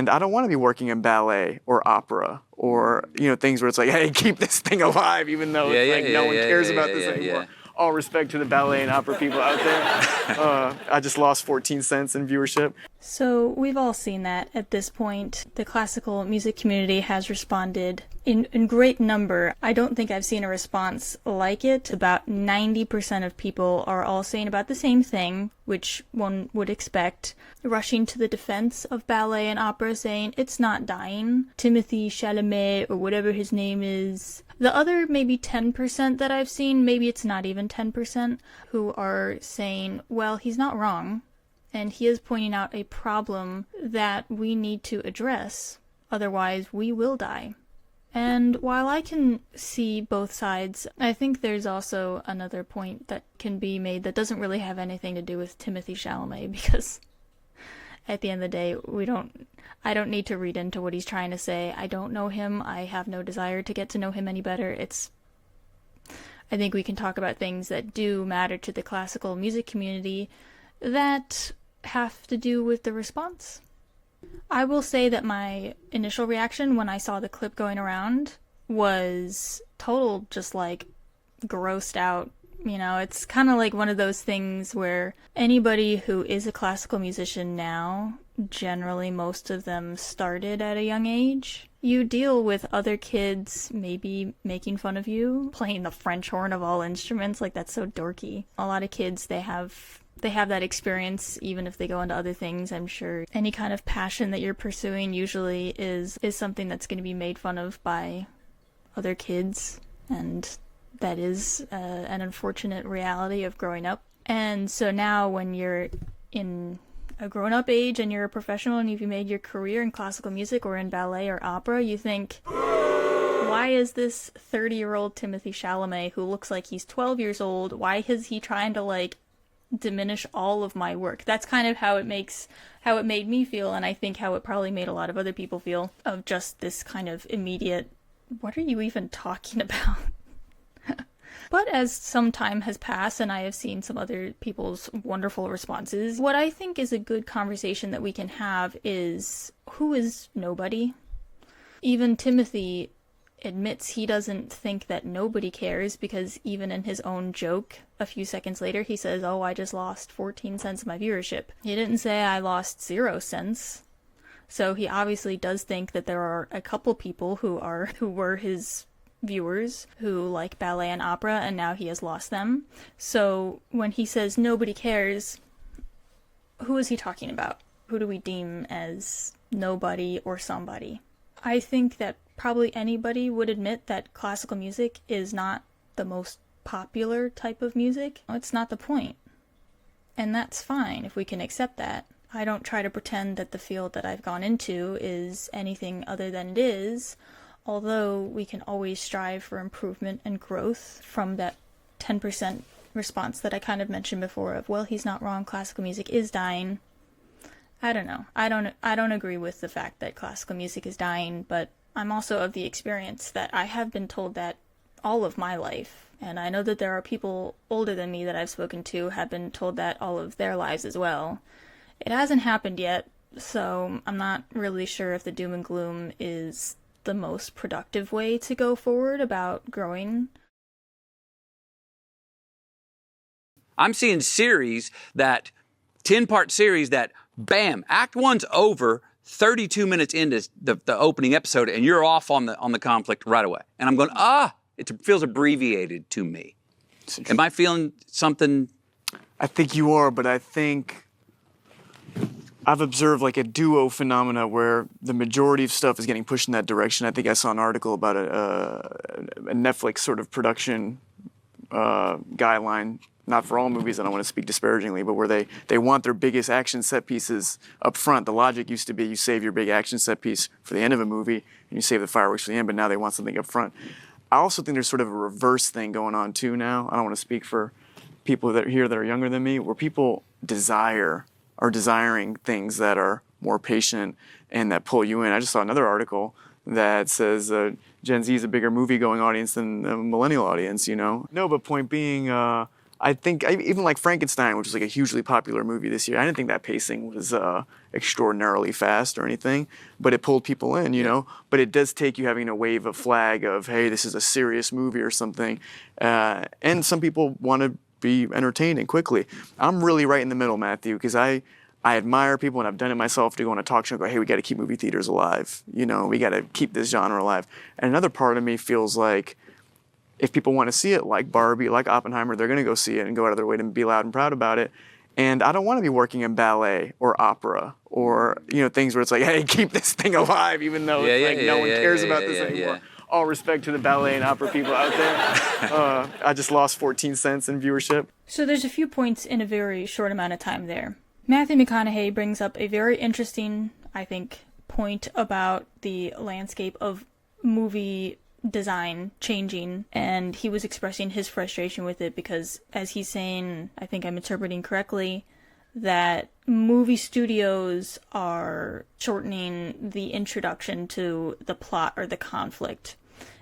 And I don't want to be working in ballet or opera or, things where it's like, hey, keep this thing alive, even though no one cares about this anymore. All respect to the ballet and opera people out there. I just lost 14 cents in viewership. So we've all seen that at this point. The classical music community has responded in great number. I don't think I've seen a response like it. About 90% of people are all saying about the same thing, which one would expect. Rushing to the defense of ballet and opera, saying it's not dying. Timothée Chalamet, or whatever his name is. The other maybe 10% that I've seen, maybe it's not even 10%, who are saying, well, he's not wrong. And he is pointing out a problem that we need to address. Otherwise, we will die. And while I can see both sides, I think there's also another point that can be made that doesn't really have anything to do with Timothée Chalamet, because at the end of the day, I don't need to read into what he's trying to say. I don't know him. I have no desire to get to know him any better. I think we can talk about things that do matter to the classical music community that have to do with the response. I will say that my initial reaction when I saw the clip going around was total just like grossed out. It's kind of like one of those things where anybody who is a classical musician now, generally most of them started at a young age. You deal with other kids maybe making fun of you, playing the French horn of all instruments, like that's so dorky. A lot of kids, they have that experience even if they go into other things. I'm sure any kind of passion that you're pursuing usually is something that's going to be made fun of by other kids, and that is an unfortunate reality of growing up. And so now when you're in a grown-up age and you're a professional and you've made your career in classical music or in ballet or opera, you think, why is this 30-year-old Timothée Chalamet who looks like he's 12 years old, why is he trying to diminish all of my work? That's kind of how it made me feel, and I think how it probably made a lot of other people feel, of just this kind of immediate, what are you even talking about? But as some time has passed and I have seen some other people's wonderful responses, what I think is a good conversation that we can have is, who is nobody? Even Timothy admits he doesn't think that nobody cares, because even in his own joke, a few seconds later, he says, oh, I just lost 14 cents of my viewership. He didn't say I lost 0 cents. So he obviously does think that there are a couple people who were his viewers who like ballet and opera, and now he has lost them. So when he says nobody cares, who is he talking about? Who do we deem as nobody or somebody? I think that probably anybody would admit that classical music is not the most popular type of music. It's not the point. And that's fine if we can accept that. I don't try to pretend that the field that I've gone into is anything other than it is, although we can always strive for improvement and growth from that 10% response that I kind of mentioned before of, well, he's not wrong, classical music is dying. I don't know. I don't agree with the fact that classical music is dying, but I'm also of the experience that I have been told that all of my life, and I know that there are people older than me that I've spoken to have been told that all of their lives as well. It hasn't happened yet, so I'm not really sure if the doom and gloom is the most productive way to go forward about growing. I'm seeing 10-part series that, bam, Act 1's over 32 minutes into the opening episode, and you're off on the conflict right away. And I'm going, it feels abbreviated to me. Am I feeling something? I think you are, but I think I've observed a duo phenomena where the majority of stuff is getting pushed in that direction. I think I saw an article about a Netflix sort of production guideline, not for all movies, I don't want to speak disparagingly, but where they want their biggest action set pieces up front. The logic used to be you save your big action set piece for the end of a movie and you save the fireworks for the end, but now they want something up front. I also think there's sort of a reverse thing going on too now. I don't want to speak for people that are younger than me, where people are desiring things that are more patient and that pull you in. I just saw another article that says Gen Z is a bigger movie-going audience than the millennial audience, No, but point being, I think even like Frankenstein, which was like a hugely popular movie this year, I didn't think that pacing was extraordinarily fast or anything, but it pulled people in, you know. But it does take you having to wave a flag of, hey, this is a serious movie or something. And some people want to be entertained and quickly. I'm really right in the middle, Matthew, because I admire people, and I've done it myself, to go on a talk show and go, hey, we got to keep movie theaters alive. You know, we got to keep this genre alive. And another part of me feels like if people want to see it, like Barbie, like Oppenheimer, they're going to go see it and go out of their way to be loud and proud about it. And I don't want to be working in ballet or opera or, you know, things where it's like, hey, keep this thing alive, even though no one cares about this anymore. All respect to the ballet and opera people out there. I just lost 14 cents in viewership. So there's a few points in a very short amount of time there. Matthew McConaughey brings up a very interesting, I think, point about the landscape of movie design changing, and he was expressing his frustration with it because, as he's saying, I think I'm interpreting correctly, that movie studios are shortening the introduction to the plot or the conflict.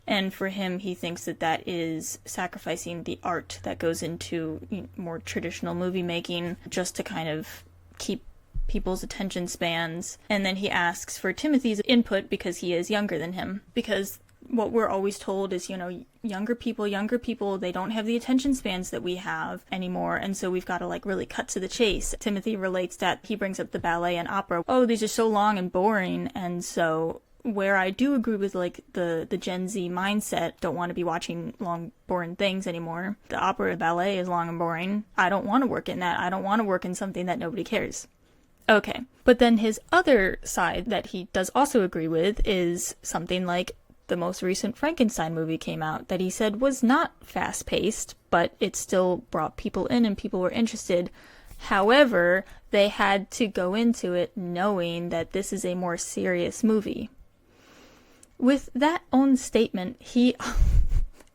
And for him, he thinks that that is sacrificing the art that goes into more traditional movie making just to kind of keep people's attention spans. And then he asks for Timothy's input because he is younger than him. Because what we're always told is, you know, younger people, they don't have the attention spans that we have anymore. And so we've got to like really cut to the chase. Timothy relates that, he brings up the ballet and opera. Oh, these are so long and boring. And so where I do agree with like the Gen Z mindset, don't want to be watching long, boring things anymore. The opera and ballet is long and boring. I don't want to work in that. I don't want to work in something that nobody cares. Okay. But then his other side that he does also agree with is something like the most recent Frankenstein movie came out that he said was not fast-paced, but it still brought people in and people were interested. However, they had to go into it knowing that this is a more serious movie. With that own statement,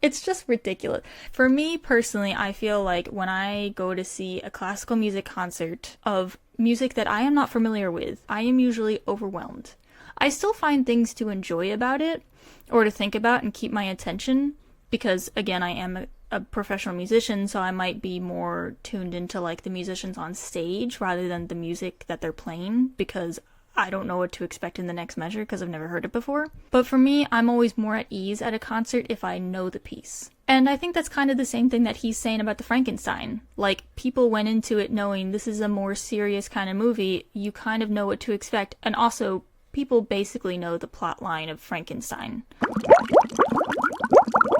it's just ridiculous. For me personally, I feel like when I go to see a classical music concert of music that I am not familiar with, I am usually overwhelmed. I still find things to enjoy about it, or to think about and keep my attention, because again, I am a professional musician, so I might be more tuned into like the musicians on stage rather than the music that they're playing, because I don't know what to expect in the next measure because I've never heard it before. But for me, I'm always more at ease at a concert if I know the piece. And I think that's kind of the same thing that he's saying about the Frankenstein. Like, people went into it knowing this is a more serious kind of movie, you kind of know what to expect, and also people basically know the plot line of Frankenstein.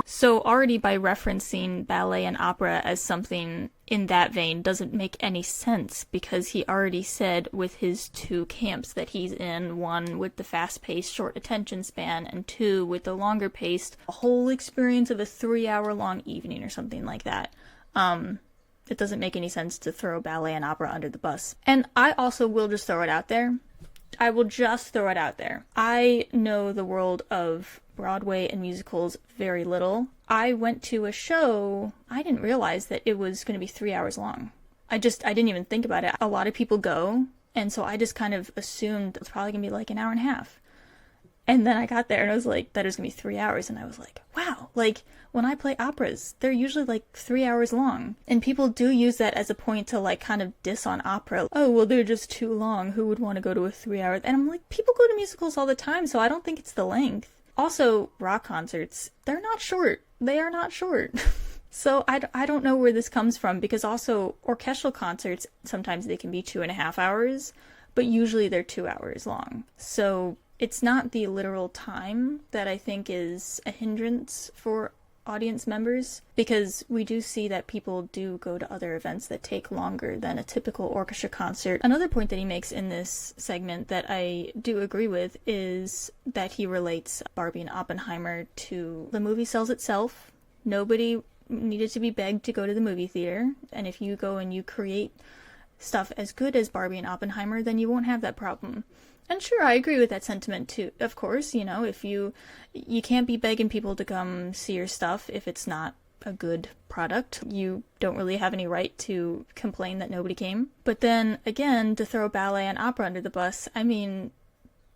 So already by referencing ballet and opera as something in that vein doesn't make any sense, because he already said with his two camps that he's in, one with the fast-paced short attention span, and two with the longer-paced, a whole experience of a 3-hour-long evening or something like that. It doesn't make any sense to throw ballet and opera under the bus. And I also will just throw it out there. I will just throw it out there. I know the world of Broadway and musicals very little. I went to a show, I didn't realize that it was going to be 3 hours long. I didn't even think about it. A lot of people go, and so I just kind of assumed it's probably going to be like an hour and a half. And then I got there and I was like, that is going to be 3 hours. And I was like, wow, like when I play operas, they're usually like 3 hours long. And people do use that as a point to like kind of diss on opera. Oh, well, they're just too long. Who would want to go to a 3 hour? And I'm like, people go to musicals all the time, so I don't think it's the length. Also, rock concerts, they're not short. They are not short. So I don't know where this comes from, because also orchestral concerts, sometimes they can be 2.5 hours, but usually they're 2 hours long. So it's not the literal time that I think is a hindrance for audience members, because we do see that people do go to other events that take longer than a typical orchestra concert. Another point that he makes in this segment that I do agree with is that he relates Barbie and Oppenheimer to the movie sells itself. Nobody needed to be begged to go to the movie theater, and if you go and you create stuff as good as Barbie and Oppenheimer, then you won't have that problem. And sure, I agree with that sentiment too. Of course, you know, if you can't be begging people to come see your stuff if it's not a good product. You don't really have any right to complain that nobody came. But then again, to throw ballet and opera under the bus, I mean,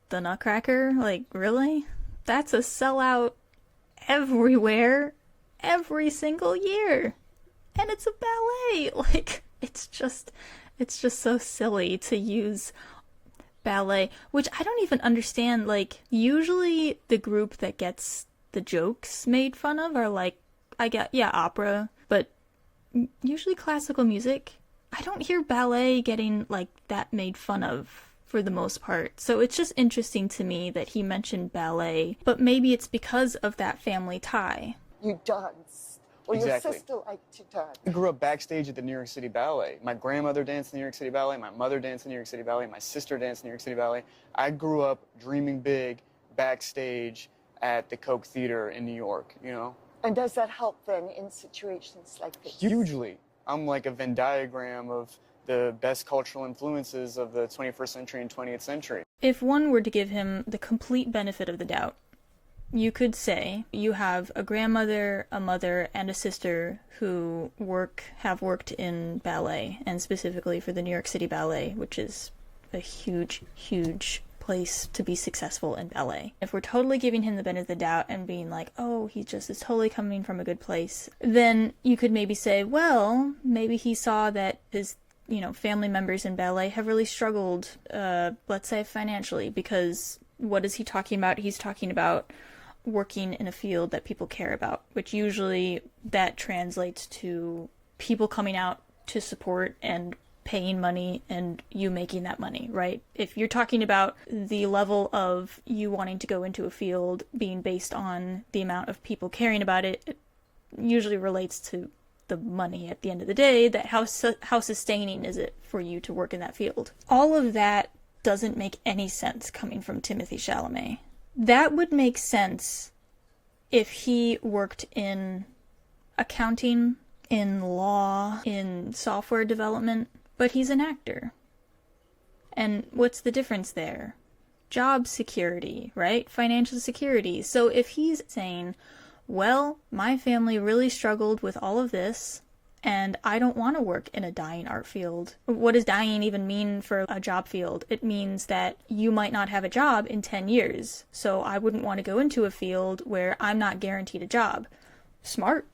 the Nutcracker, like, really? That's a sellout everywhere, every single year. and it's a ballet. Like, it's just so silly to use ballet, which I don't even understand. Like, usually the group that gets the jokes made fun of are like, opera, but usually classical music. I don't hear ballet getting like that made fun of for the most part. So it's just interesting to me that he mentioned ballet, but maybe it's because of that family tie. You danced, or your Exactly. sister liked to dance. I grew up backstage at the New York City Ballet. My grandmother danced in the New York City Ballet. My mother danced in the New York City Ballet. My sister danced in the New York City Ballet. I grew up dreaming big backstage at the Coke Theater in New York, you know? And does that help then in situations like this? Hugely. I'm like a Venn diagram of the best cultural influences of the 21st century and 20th century. If one were to give him the complete benefit of the doubt, you could say you have a grandmother, a mother, and a sister who have worked in ballet, and specifically for the New York City Ballet, which is a huge, huge place to be successful in ballet. If we're totally giving him the benefit of the doubt and being like, oh, he just is totally coming from a good place, then you could maybe say, well, maybe he saw that his family members in ballet have really struggled, let's say financially, because what is he talking about? He's talking about working in a field that people care about, which usually that translates to people coming out to support and paying money and you making that money, right? If you're talking about the level of you wanting to go into a field being based on the amount of people caring about it, it usually relates to the money at the end of the day, that how sustaining is it for you to work in that field. All of that doesn't make any sense coming from Timothée Chalamet. That would make sense if he worked in accounting, in law, in software development, but he's an actor. And what's the difference there? Job security, right? Financial security. So if he's saying, well, my family really struggled with all of this, and I don't want to work in a dying art field. What does dying even mean for a job field? It means that you might not have a job in 10 years. So I wouldn't want to go into a field where I'm not guaranteed a job. Smart.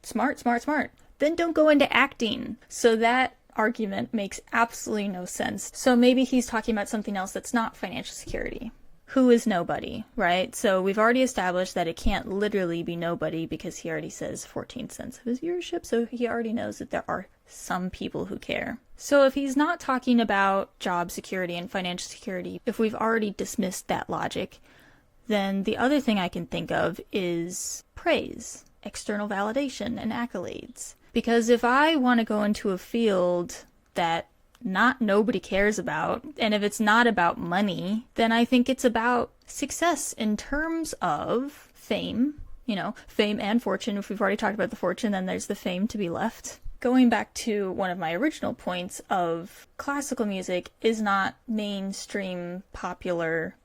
Then don't go into acting. So that argument makes absolutely no sense. So maybe he's talking about something else that's not financial security. Who is nobody, right? So we've already established that it can't literally be nobody because he already says 14 cents of his viewership, so he already knows that there are some people who care. So if he's not talking about job security and financial security, if we've already dismissed that logic, then the other thing I can think of is praise, external validation, and accolades. Because if I want to go into a field that nobody cares about, and if it's not about money, then I think it's about success in terms of fame, fame and fortune. If we've already talked about the fortune, then there's the fame to be left. Going back to one of my original points of classical music is not mainstream popular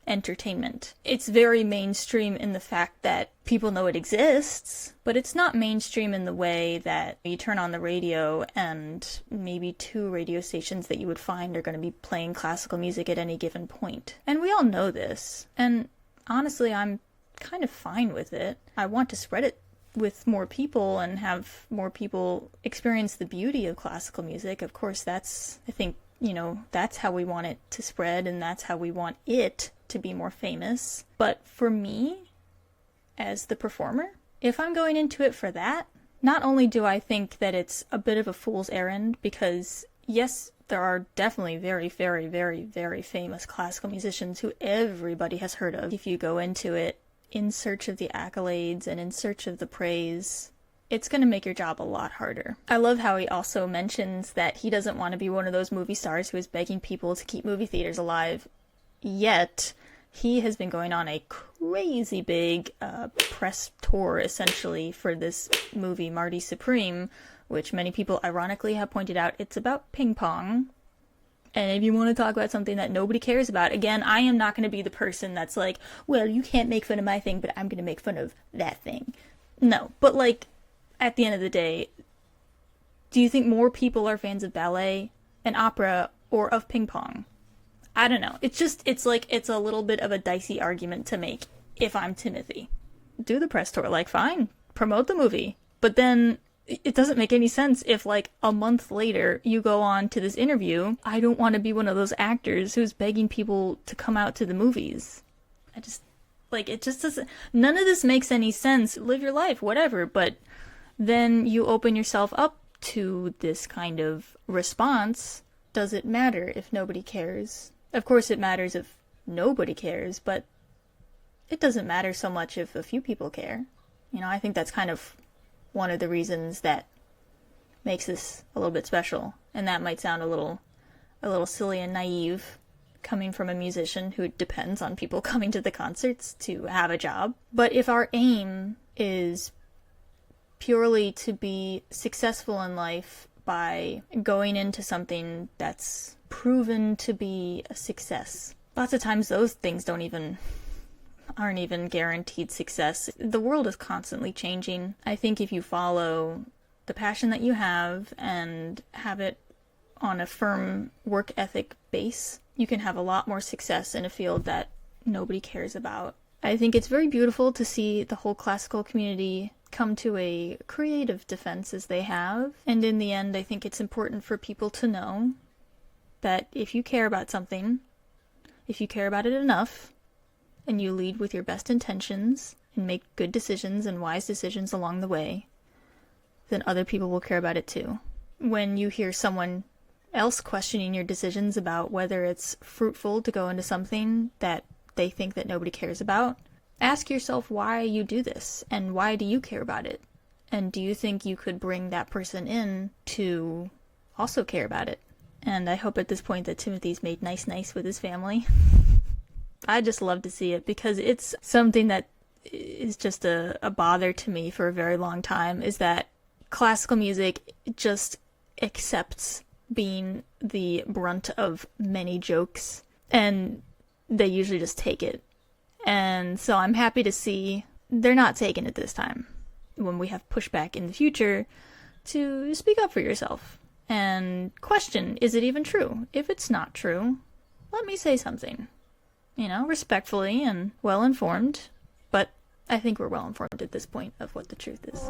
entertainment. It's very mainstream in the fact that people know it exists, but it's not mainstream in the way that you turn on the radio and maybe 2 radio stations that you would find are going to be playing classical music at any given point. And we all know this. And honestly, I'm kind of fine with it. I want to spread it with more people and have more people experience the beauty of classical music. Of course, that's how we want it to spread, and that's how we want it to be more famous. But for me, as the performer, if I'm going into it for that, not only do I think that it's a bit of a fool's errand, because yes, there are definitely very, very, very, very famous classical musicians who everybody has heard of. If you go into it in search of the accolades and in search of the praise, it's going to make your job a lot harder. I love how he also mentions that he doesn't want to be one of those movie stars who is begging people to keep movie theaters alive. Yet, he has been going on a crazy big press tour, essentially, for this movie, Marty Supreme, which many people ironically have pointed out it's about ping pong. And if you want to talk about something that nobody cares about, again, I am not going to be the person that's like, well, you can't make fun of my thing, but I'm going to make fun of that thing. No, but at the end of the day, do you think more people are fans of ballet and opera or of ping pong? I don't know. It's a little bit of a dicey argument to make if I'm Timothy. Do the press tour, fine, promote the movie. But then it doesn't make any sense if, like, a month later you go on to this interview. I don't want to be one of those actors who's begging people to come out to the movies. It just doesn't, none of this makes any sense. Live your life, whatever, but then you open yourself up to this kind of response. Does it matter if nobody cares? Of course it matters if nobody cares, but it doesn't matter so much if a few people care. You know, I think that's kind of one of the reasons that makes this a little bit special. And that might sound a little silly and naive coming from a musician who depends on people coming to the concerts to have a job. But if our aim is purely to be successful in life by going into something that's proven to be a success, lots of times those things aren't even guaranteed success. The world is constantly changing. I think if you follow the passion that you have and have it on a firm work ethic base, you can have a lot more success in a field that nobody cares about. I think it's very beautiful to see the whole classical community come to a creative defense as they have. And in the end, I think it's important for people to know that if you care about something, if you care about it enough, and you lead with your best intentions and make good decisions and wise decisions along the way, then other people will care about it too. When you hear someone else questioning your decisions about whether it's fruitful to go into something that they think that nobody cares about, ask yourself why you do this and why do you care about it? And do you think you could bring that person in to also care about it? And I hope at this point that Timothy's made nice with his family. I just love to see it because it's something that is just a bother to me for a very long time, is that classical music just accepts being the brunt of many jokes, and they usually just take it. And so I'm happy to see they're not taking it this time, when we have pushback in the future, to speak up for yourself and question, is it even true? If it's not true, let me say something. You know, respectfully and well-informed, but I think we're well-informed at this point of what the truth is.